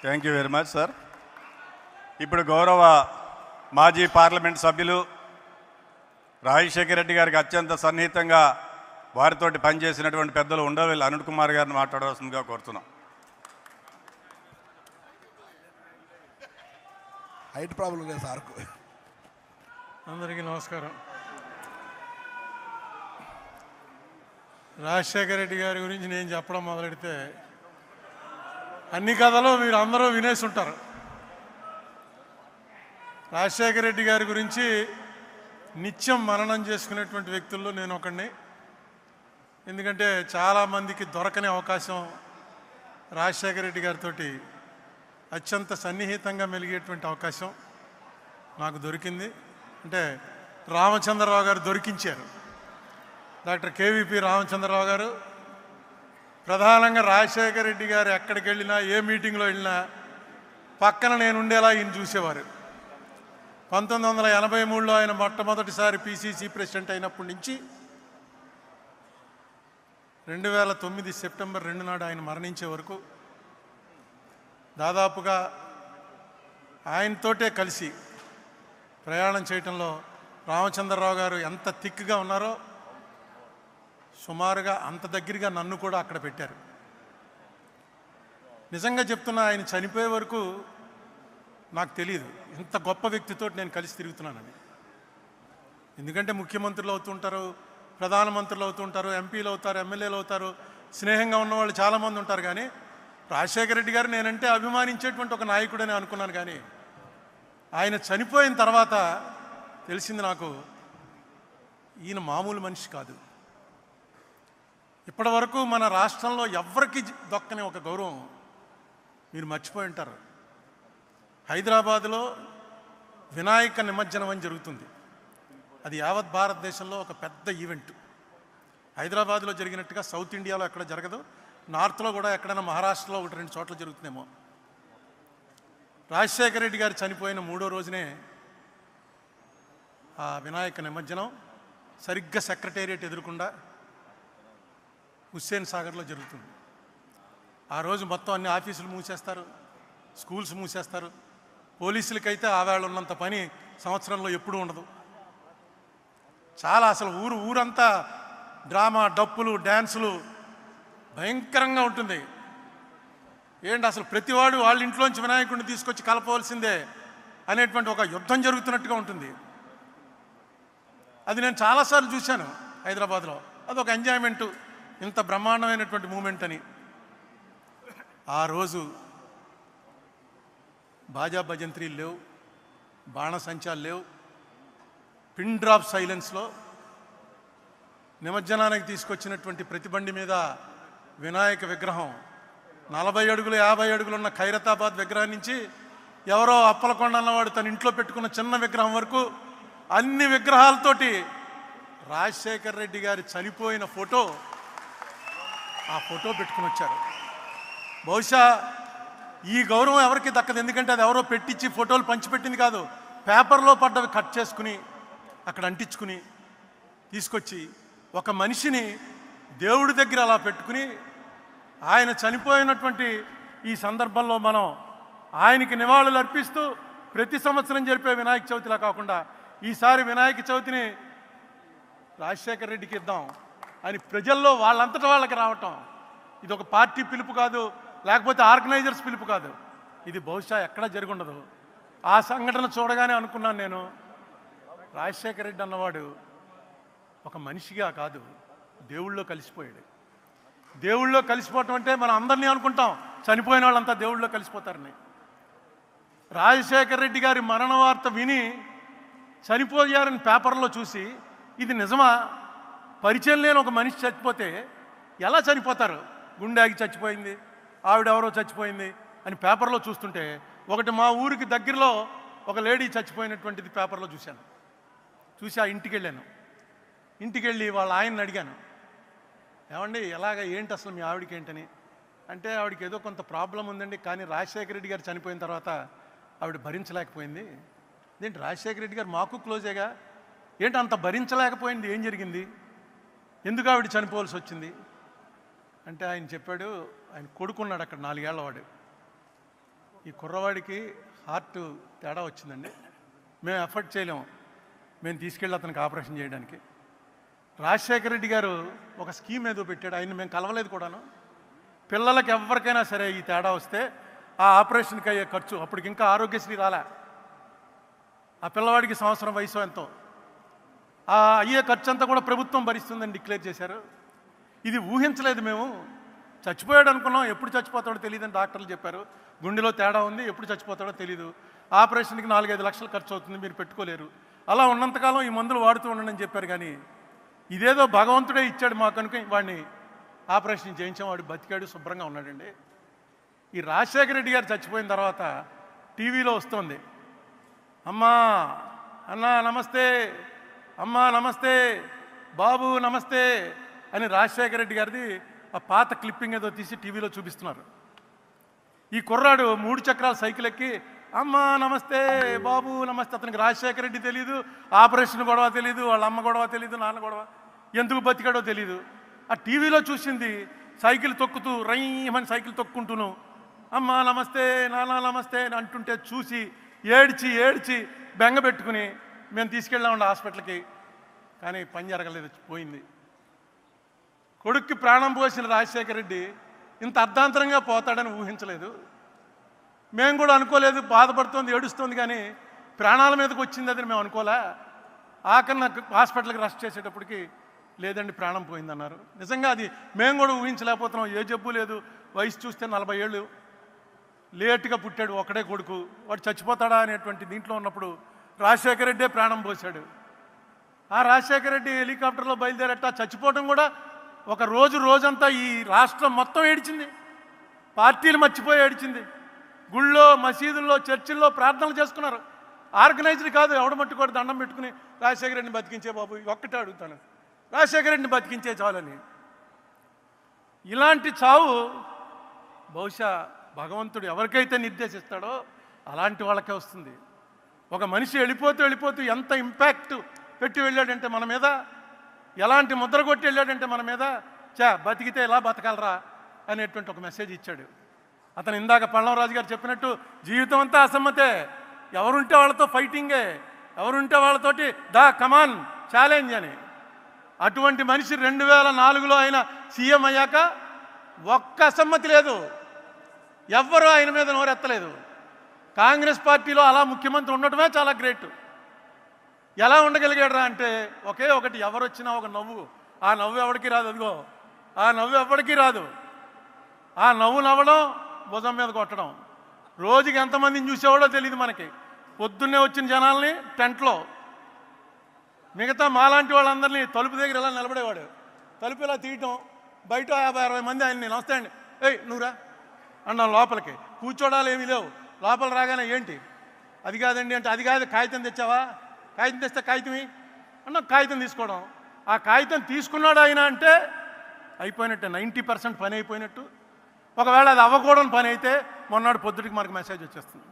Thank you very much sir. ఇప్పుడు గౌరవ మాజీ పార్లమెంట్ సభ్యులు రాజశేఖర రెడ్డి గారికి అత్యంత సన్నిహితంగా వారితోటి పనిచేసినటువంటి పెద్దలు ఉండవల్లి అనిల్ కుమార్ గారిని మాట్లాడవలసిందిగా కోరుతున్నాం. హైట్ ప్రాబ్లం లేదు సార్కు. అందరికీ నమస్కారం. రాజశేఖర రెడ్డి గారి గురించి నేను చెప్పడం మొదలెడితే అన్ని కథలు మీరు అందరూ వినేసి ఉంటారు. రాజశేఖర రెడ్డి గారి గురించి నిత్యం మననం చేసుకునేటువంటి వ్యక్తుల్లో నేను ఒకడిని. ఎందుకంటే చాలామందికి దొరకని అవకాశం రాజశేఖర రెడ్డి గారితో అత్యంత సన్నిహితంగా మెలిగేటువంటి అవకాశం నాకు దొరికింది. అంటే రామచంద్రరావు గారు దొరికించారు. డాక్టర్ కేవీపీ రామచంద్రరావు గారు ప్రధానంగా రాజశేఖర రెడ్డి గారు ఎక్కడికి వెళ్ళినా, ఏ మీటింగ్లో వెళ్ళినా పక్కన నేను ఉండేలా ఈయన చూసేవారు. 1983లో ఆయన మొట్టమొదటిసారి పిసిసి ప్రెసిడెంట్ అయినప్పటి నుంచి 2009 సెప్టెంబర్ 2 నాడు ఆయన మరణించే వరకు దాదాపుగా ఆయనతోటే కలిసి ప్రయాణం చేయటంలో రామచంద్రరావు గారు ఎంత థిక్గా ఉన్నారో సుమారుగా అంత దగ్గరగా నన్ను కూడా అక్కడ పెట్టారు. నిజంగా చెప్తున్నా, ఆయన చనిపోయే వరకు నాకు తెలియదు ఇంత గొప్ప వ్యక్తితో నేను కలిసి తిరుగుతున్నానని. ఎందుకంటే ముఖ్యమంత్రులు అవుతుంటారు, ప్రధానమంత్రులు అవుతుంటారు, ఎంపీలు అవుతారు, ఎమ్మెల్యేలు అవుతారు, స్నేహంగా ఉన్నవాళ్ళు చాలామంది ఉంటారు. కానీ రాజశేఖర రెడ్డి గారు నేనంటే అభిమానించేటువంటి ఒక నాయకుడని అనుకున్నాను. కానీ ఆయన చనిపోయిన తర్వాత తెలిసింది నాకు, ఈయన మామూలు మనిషి కాదు. ఇప్పటి వరకు మన రాష్ట్రంలో ఎవ్వరికి దొక్కని ఒక గౌరవం మీరు మర్చిపోయి ఉంటారు. హైదరాబాదులో వినాయక నిమజ్జనం అని జరుగుతుంది. అది యావత్ భారతదేశంలో ఒక పెద్ద ఈవెంట్. హైదరాబాద్లో జరిగినట్టుగా సౌత్ ఇండియాలో ఎక్కడ జరగదు. నార్త్లో కూడా ఎక్కడైనా మహారాష్ట్రలో 1-2 చోట్ల జరుగుతుందేమో. రాజశేఖర రెడ్డి గారు చనిపోయిన 3వ రోజునే ఆ వినాయక నిమజ్జనం సరిగ్గా సెక్రటేరియట్ ఎదురుకుండా హుస్సేన్ సాగర్లో జరుగుతుంది. ఆ రోజు మొత్తం అన్ని ఆఫీసులు మూసేస్తారు, స్కూల్స్ మూసేస్తారు. పోలీసులకైతే ఆవేళ ఉన్నంత పని సంవత్సరంలో ఎప్పుడూ ఉండదు. చాలా అసలు ఊరంతా డ్రామా, డప్పులు, డ్యాన్సులు భయంకరంగా ఉంటుంది. ఏంటి అసలు ప్రతివాడు వాళ్ళ ఇంట్లోంచి వినాయకుడిని తీసుకొచ్చి కలపవలసిందే అనేటువంటి ఒక యుద్ధం జరుగుతున్నట్టుగా ఉంటుంది. అది నేను చాలాసార్లు చూశాను హైదరాబాద్లో. అదొక ఎంజాయ్మెంటు, ఇంత బ్రహ్మాండమైనటువంటి మూమెంట్ అని. ఆ రోజు బాజా భజంత్రీలు లేవు, బాణసంచాలు లేవు. పిన్ డ్రాప్ సైలెన్స్లో నిమజ్జనానికి తీసుకొచ్చినటువంటి ప్రతి బండి మీద వినాయక విగ్రహం 40 అడుగులు 50 అడుగులు ఉన్న ఖైరతాబాద్ విగ్రహం నుంచి ఎవరో అప్పలకొండ అన్నవాడు తన ఇంట్లో పెట్టుకున్న చిన్న విగ్రహం వరకు అన్ని విగ్రహాలతోటి రాజశేఖర రెడ్డి గారి చనిపోయిన ఫోటో, ఆ ఫోటో పెట్టుకుని వచ్చారు. బహుశా ఈ గౌరవం ఎవరికి దక్కదు. ఎందుకంటే అది ఎవరో పెట్టించి ఫోటోలు పంచిపెట్టింది కాదు. పేపర్లో పడ్డవి కట్ చేసుకుని అక్కడ అంటించుకుని తీసుకొచ్చి ఒక మనిషిని దేవుడి దగ్గర అలా పెట్టుకుని ఆయన చనిపోయినటువంటి ఈ సందర్భంలో మనం ఆయనకి నివాళులు అర్పిస్తూ ప్రతి సంవత్సరం జరిపే వినాయక చవితిలా కాకుండా ఈసారి వినాయక చవితిని రాజశేఖర రెడ్డికి ఇద్దాం అని ప్రజల్లో వాళ్ళంతటా వాళ్ళకి రావటం, ఇది ఒక పార్టీ పిలుపు కాదు, లేకపోతే ఆర్గనైజర్స్ పిలుపు కాదు. ఇది బహుశా ఎక్కడా జరుగుండదు. ఆ సంఘటన చూడగానే అనుకున్నాను నేను, రాజశేఖర రెడ్డి అన్నవాడు ఒక మనిషిగా కాదు, దేవుళ్ళో కలిసిపోయాడు. దేవుళ్ళో కలిసిపోవటం అంటే మనం అందరినీ అనుకుంటాం చనిపోయిన వాళ్ళంతా దేవుళ్ళో కలిసిపోతారని. రాజశేఖర రెడ్డి గారి మరణ వార్త విని చనిపోయారని పేపర్లో చూసి ఇది నిజమా, పరిచయం లేని ఒక మనిషి చచ్చిపోతే ఎలా చనిపోతారు, గుండె ఆగి చచ్చిపోయింది, ఆవిడెవరో చచ్చిపోయింది అని పేపర్లో చూస్తుంటే, ఒకటి మా ఊరికి దగ్గరలో ఒక లేడీ చచ్చిపోయినటువంటిది పేపర్లో చూశాను. చూసి ఆ ఇంటికి వెళ్ళాను. ఇంటికి వెళ్ళి వాళ్ళ ఆయన్ని అడిగాను, ఏమండి ఎలాగ ఏంటి అసలు మీ ఆవిడకి ఏంటని. అంటే ఆవిడకి ఏదో కొంత ప్రాబ్లం ఉందండి, కానీ రాజశేఖర రెడ్డి గారు చనిపోయిన తర్వాత ఆవిడ భరించలేకపోయింది. ఏంటి రాజశేఖర రెడ్డి గారు మాకు క్లోజేగా, ఏంటి అంత భరించలేకపోయింది, ఏం జరిగింది, ఎందుకు ఆవిడ చనిపోవాల్సి వచ్చింది అంటే ఆయన చెప్పాడు, ఆయన కొడుకున్నాడు అక్కడ 4 ఏళ్ల వాడు. ఈ కుర్రవాడికి హార్ట్ తేడా వచ్చిందండి, మేము ఎఫర్ట్ చేయలేము, మేము తీసుకెళ్ళి అతనికి ఆపరేషన్ చేయడానికి. రాజశేఖర రెడ్డి గారు ఒక స్కీమ్ ఏదో పెట్టాడు, ఆయన్ని మేము కలవలేదు కూడాను. పిల్లలకి ఎవరికైనా సరే ఈ తేడా వస్తే ఆ ఆపరేషన్కి అయ్యే ఖర్చు, అప్పటికి ఇంకా ఆరోగ్యశ్రీ రాలే, ఆ పిల్లవాడికి సంవత్సరం వయసు ఎంతో, ఆ అయ్యే ఖర్చు అంతా కూడా ప్రభుత్వం భరిస్తుందని డిక్లేర్ చేశారు. ఇది ఊహించలేదు మేము. చచ్చిపోయాడు అనుకున్నాం, ఎప్పుడు చచ్చిపోతాడో తెలియదని డాక్టర్లు చెప్పారు. గుండెలో తేడా ఉంది, ఎప్పుడు చచ్చిపోతాడో తెలీదు, ఆపరేషన్కి 4-5 లక్షలు ఖర్చు అవుతుంది, మీరు పెట్టుకోలేరు, అలా ఉన్నంతకాలం ఈ మందులు వాడుతూ ఉండండి అని చెప్పారు. కానీ ఇదేదో భగవంతుడే ఇచ్చాడు మాకు అనుకుని వాడిని ఆపరేషన్ చేయించాం, వాడు బతికాడు, శుభ్రంగా ఉన్నాడండి. ఈ రాజశేఖర రెడ్డి గారు చచ్చిపోయిన తర్వాత టీవీలో వస్తుంది, అమ్మా అన్నా నమస్తే, అమ్మా నమస్తే, బాబు నమస్తే అని రాజశేఖర రెడ్డి గారిది ఆ పాత క్లిప్పింగ్ ఏదో తీసి టీవీలో చూపిస్తున్నారు. ఈ కుర్రాడు 3 చక్రాల సైకిల్ ఎక్కి అమ్మా నమస్తే, బాబు నమస్తే. అతనికి రాజశేఖర రెడ్డి తెలీదు, ఆపరేషన్ గొడవ తెలీదు, వాళ్ళ అమ్మ గొడవ తెలీదు, నాన్న గొడవ, ఎందుకు బతికాడో తెలీదు. ఆ టీవీలో చూసింది సైకిల్ తొక్కుతూ రైమని సైకిల్ తొక్కుంటూను అమ్మా నమస్తే, నాన్న నమస్తే అని అంటుంటే చూసి ఏడ్చి ఏడ్చి బెంగ పెట్టుకుని మేము తీసుకెళ్ళామండి హాస్పిటల్కి. కానీ పని జరగలేదు, పోయింది. కొడుక్కి ప్రాణం పోసిన రాజశేఖర రెడ్డి ఇంత అర్ధాంతరంగా పోతాడని ఊహించలేదు. మేము కూడా అనుకోలేదు, బాధపడుతోంది, ఏడుస్తోంది, కానీ ప్రాణాల మీదకి వచ్చింది అది మేము అనుకోలే. ఆఖరి నాకు హాస్పిటల్కి రష్ చేసేటప్పటికి లేదండి ప్రాణం పోయిందన్నారు. నిజంగా అది మేము కూడా ఊహించలేకపోతున్నాం. ఏ జబ్బు లేదు, వయసు చూస్తే 40 ఏళ్ళు, లేటుగా పుట్టాడు, ఒకడే కొడుకు, వాడు చచ్చిపోతాడా అనేటువంటి దీంట్లో ఉన్నప్పుడు రాజశేఖర రెడ్డే ప్రాణం పోశాడు. ఆ రాజశేఖర రెడ్డి హెలికాప్టర్లో బయలుదేరట చచ్చిపోవడం కూడా ఒక రోజంతా ఈ రాష్ట్రం మొత్తం ఏడిచింది, పార్టీలు మర్చిపోయి ఏడిచింది. గుళ్ళో, మసీదుల్లో, చర్చిల్లో ప్రార్థనలు చేసుకున్నారు. ఆర్గనైజ్డ్ కాదు, ఎవడ మట్టుకోడు దండం పెట్టుకుని రాజశేఖర రెడ్డిని బతికించే బాబు, ఒక్కటే అడుగుతాను, రాజశేఖర రెడ్డిని బతికించే చాలని. ఇలాంటి చావు బహుశా భగవంతుడు ఎవరికైతే నిర్దేశిస్తాడో అలాంటి వాళ్ళకే వస్తుంది. ఒక మనిషి వెళ్ళిపోతూ ఎంత ఇంపాక్ట్ పెట్టి వెళ్ళాడంటే మన మీద, ఎలాంటి ముద్ర కొట్టి వెళ్ళాడంటే మన మీద, బతికితే ఎలా బతకాలరా అనేటువంటి ఒక మెసేజ్ ఇచ్చాడు. అతను ఇందాక పళ్ళవరాజు గారు చెప్పినట్టు జీవితం అంతా అసమ్మతే, ఎవరుంటే వాళ్ళతో ఫైటింగే, ఎవరుంటే వాళ్ళతోటి కమాన్ ఛాలెంజ్ అని. అటువంటి మనిషి 2004లో ఆయన సీఎం అయ్యాక ఒక్క అసమ్మతి లేదు, ఎవ్వరూ ఆయన మీద నోరెత్తలేదు. కాంగ్రెస్ పార్టీలో అలా ముఖ్యమంత్రి ఉండటమే చాలా గ్రేట్. ఎలా ఉండగలిగాడరా అంటే ఒకే ఒకటి, ఎవరు వచ్చినా ఒక నవ్వు, ఆ నవ్వు ఎవరికి రాదు, అదిగో ఆ నవ్వు ఎవరికి రాదు. ఆ నవ్వు నవ్వడం, భుజం మీద కొట్టడం. రోజుకి ఎంతమందిని చూసేవాడో తెలియదు మనకి. పొద్దున్నే వచ్చిన జనాల్ని టెంట్లో, మిగతా మాలాంటి వాళ్ళందరినీ తలుపు దగ్గర ఇలా నిలబడేవాడు, తలుపు ఇలా తీయటం, బయట 50-60 మంది ఆయన్ని నమస్తే అండి, ఏయ్ నువ్వురా అన్నాం లోపలికి. కూర్చోడాలు ఏమీ లేవు. లోపల రాగానే ఏంటి అది కాదండి అంటే, అది కాదు, కాగితం తెచ్చావా, కాగితం తెస్తే కాగితమే అన్న, కాగితం తీసుకోవడం. ఆ కాగితం తీసుకున్నాడు ఆయన అంటే అయిపోయినట్టే, 90% పని అయిపోయినట్టు. ఒకవేళ అది అవ్వకూడని పని అయితే మొన్నటి పొద్దుటికి మనకు మెసేజ్ వచ్చేస్తుంది.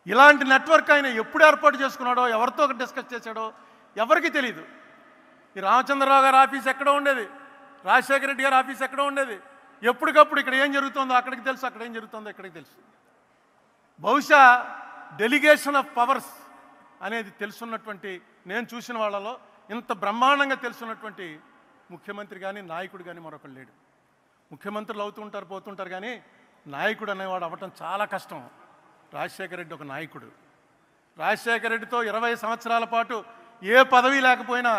ఇలాంటి నెట్వర్క్ ఆయన ఎప్పుడు ఏర్పాటు చేసుకున్నాడో, ఎవరితో డిస్కస్ చేశాడో ఎవరికి తెలియదు. ఈ రామచంద్రరావు గారి ఆఫీస్ ఎక్కడో ఉండేది, రాజశేఖర రెడ్డి గారి ఆఫీస్ ఎక్కడో ఉండేది. ఎప్పటికప్పుడు ఇక్కడ ఏం జరుగుతుందో అక్కడికి తెలుసు, అక్కడ ఏం జరుగుతుందో ఇక్కడికి తెలుసు. బహుశా డెలిగేషన్ ఆఫ్ పవర్స్ అనేది తెలుసున్నటువంటి, నేను చూసిన వాళ్ళలో ఇంత బ్రహ్మాండంగా తెలుసున్నటువంటి ముఖ్యమంత్రి కానీ నాయకుడు కానీ మరొకరు లేడు. ముఖ్యమంత్రులు అవుతుంటారు పోతుంటారు, కానీ నాయకుడు అనేవాడు అవ్వటం చాలా కష్టం. రాజశేఖర రెడ్డి ఒక నాయకుడు. రాజశేఖర రెడ్డితో 20 సంవత్సరాల పాటు ఏ పదవి లేకపోయినా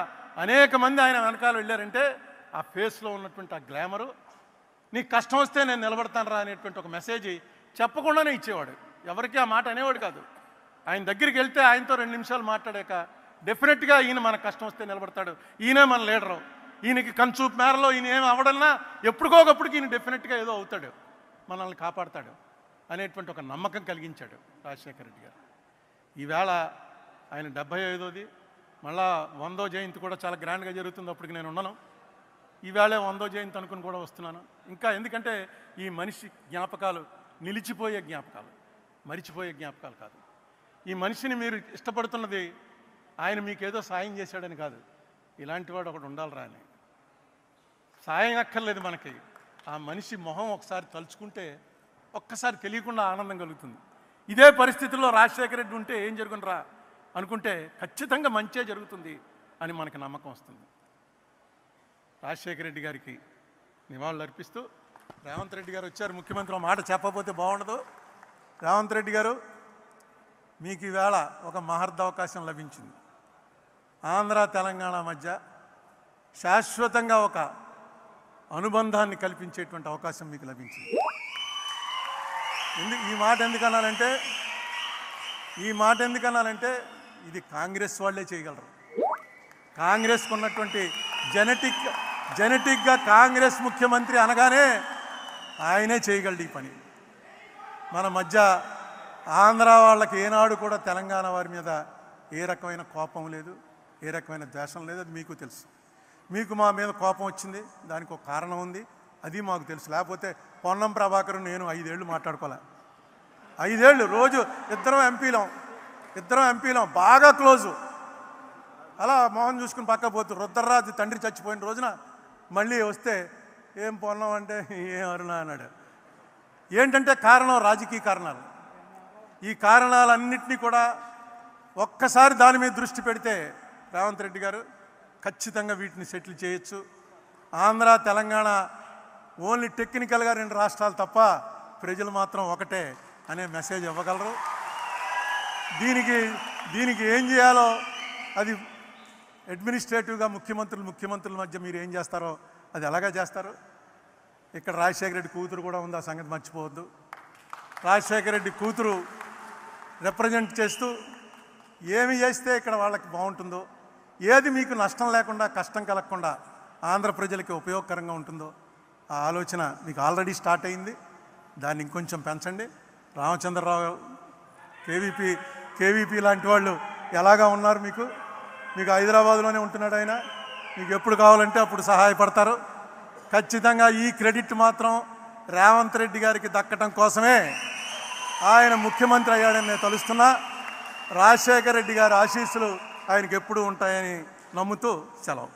అనేక మంది ఆయన వెనకాల వెళ్ళారంటే ఆ ఫేస్లో ఉన్నటువంటి ఆ గ్లామరు, నీకు కష్టం వస్తే నేను నిలబడతాను రా అనేటువంటి ఒక మెసేజ్ చెప్పకుండానే ఇచ్చేవాడు. ఎవరికి ఆ మాట అనేవాడు కాదు. ఆయన దగ్గరికి వెళ్తే ఆయనతో 2 నిమిషాలు మాట్లాడాక డెఫినెట్గా ఈయన మన కష్టం వస్తే నిలబడతాడు, ఈయనే మన లీడరు, ఈయనకి కన్సూప్ మేరలో ఈయన ఏమి అవ్వడన్నా ఎప్పటికోకప్పటికి ఈయన డెఫినెట్గా ఏదో అవుతాడు, మనల్ని కాపాడతాడు అనేటువంటి ఒక నమ్మకం కలిగించాడు రాజశేఖర రెడ్డి గారు. ఈవేళ ఆయన 75వది, మళ్ళా 100వ జయంతి కూడా చాలా గ్రాండ్గా జరుగుతుంది. అప్పటికి నేను ఉన్నాను. ఈవేళ 100వ జయంతి అనుకుని కూడా వస్తున్నాను. ఇంకా ఎందుకంటే ఈ మనిషి జ్ఞాపకాలు నిలిచిపోయే జ్ఞాపకాలు, మరిచిపోయే జ్ఞాపకాలు కాదు. ఈ మనిషిని మీరు ఇష్టపడుతున్నది ఆయన మీకేదో సాయం చేశాడని కాదు, ఇలాంటి వాడు ఒకడు ఉండాలిరా అని. సాయం అక్కర్లేదు మనకి, ఆ మనిషి మొహం ఒకసారి తలుచుకుంటే ఒక్కసారి తెలియకుండా ఆనందం కలుగుతుంది. ఇదే పరిస్థితుల్లో రాజశేఖర రెడ్డి ఉంటే ఏం జరుగునరా అనుకుంటే ఖచ్చితంగా మంచే జరుగుతుంది అని మనకి నమ్మకం వస్తుంది. రాజశేఖర రెడ్డి గారికి నివాళులు అర్పిస్తూ రేవంత్ రెడ్డి గారు వచ్చారు. ముఖ్యమంత్రి మాట చెప్పకపోతే బాగుండదు. రేవంత్ రెడ్డి గారు, మీకు ఈవేళ ఒక మహర్దవకాశం లభించింది. ఆంధ్ర తెలంగాణ మధ్య శాశ్వతంగా ఒక అనుబంధాన్ని కల్పించేటువంటి అవకాశం మీకు లభించింది. ఈ మాట ఎందుకనాలంటే ఇది కాంగ్రెస్ వాళ్ళే చేయగలరు. కాంగ్రెస్కు ఉన్నటువంటి జెనెటిక్గా కాంగ్రెస్ ముఖ్యమంత్రి అనగానే ఆయనే చేయగలడు ఈ పని. మన మధ్య ఆంధ్ర వాళ్ళకి ఏనాడు కూడా తెలంగాణ వారి మీద ఏ రకమైన కోపం లేదు, ఏ రకమైన ద్వేషం లేదు. అది మీకు తెలుసు. మీకు మా మీద కోపం వచ్చింది, దానికి ఒక కారణం ఉంది, అది మాకు తెలుసు. లేకపోతే పొన్నం ప్రభాకర్ నేను 5 ఏళ్ళు మాట్లాడుకోలే. 5 ఏళ్ళు రోజు ఇద్దరం ఎంపీలం బాగా క్లోజు. అలా మోహన్ చూసుకుని పక్క పోతూ రుద్రరాజు తండ్రి చచ్చిపోయిన రోజున మళ్ళీ వస్తే ఏం పొన్నం అంటే ఏం అరుణ అన్నాడు. ఏంటంటే కారణం రాజకీయ కారణాలు. ఈ కారణాలన్నింటినీ కూడా ఒక్కసారి దాని మీద దృష్టి పెడితే రేవంత్ రెడ్డి గారు ఖచ్చితంగా వీటిని సెటిల్ చేయొచ్చు. ఆంధ్ర తెలంగాణ ఓన్లీ టెక్నికల్గా 2 రాష్ట్రాలు తప్ప ప్రజలు మాత్రం ఒకటే అనే మెసేజ్ ఇవ్వగలరు. దీనికి ఏం చేయాలో అది అడ్మినిస్ట్రేటివ్గా ముఖ్యమంత్రుల మధ్య మీరు ఏం చేస్తారో అది ఎలాగా చేస్తారు. ఇక్కడ రాజశేఖర రెడ్డి కూతురు కూడా ఉంది, ఆ సంగతి మర్చిపోవద్దు. రాజశేఖర రెడ్డి కూతురు రిప్రజెంట్ చేస్తూ ఏమి చేస్తే ఇక్కడ వాళ్ళకి బాగుంటుందో, ఏది మీకు నష్టం లేకుండా కష్టం కలగకుండా ఆంధ్ర ప్రజలకి ఉపయోగకరంగా ఉంటుందో ఆ ఆలోచన మీకు ఆల్రెడీ స్టార్ట్ అయింది. దాన్ని ఇంకొంచెం పెంచండి. రామచంద్రరావు కేవీపీ లాంటి వాళ్ళు ఎలాగా ఉన్నారు, మీకు హైదరాబాద్లోనే ఉంటున్నాడు ఆయన. మీకు ఎప్పుడు కావాలంటే అప్పుడు సహాయపడతారు. ఖచ్చితంగా ఈ క్రెడిట్ మాత్రం రేవంత్ రెడ్డి గారికి దక్కటం కోసమే ఆయన ముఖ్యమంత్రి అయ్యాడని నేను తలుస్తున్నా. రాజశేఖర రెడ్డి గారి ఆశీస్సులు ఆయనకు ఎప్పుడూ ఉంటాయని నమ్ముతూ సెలవు.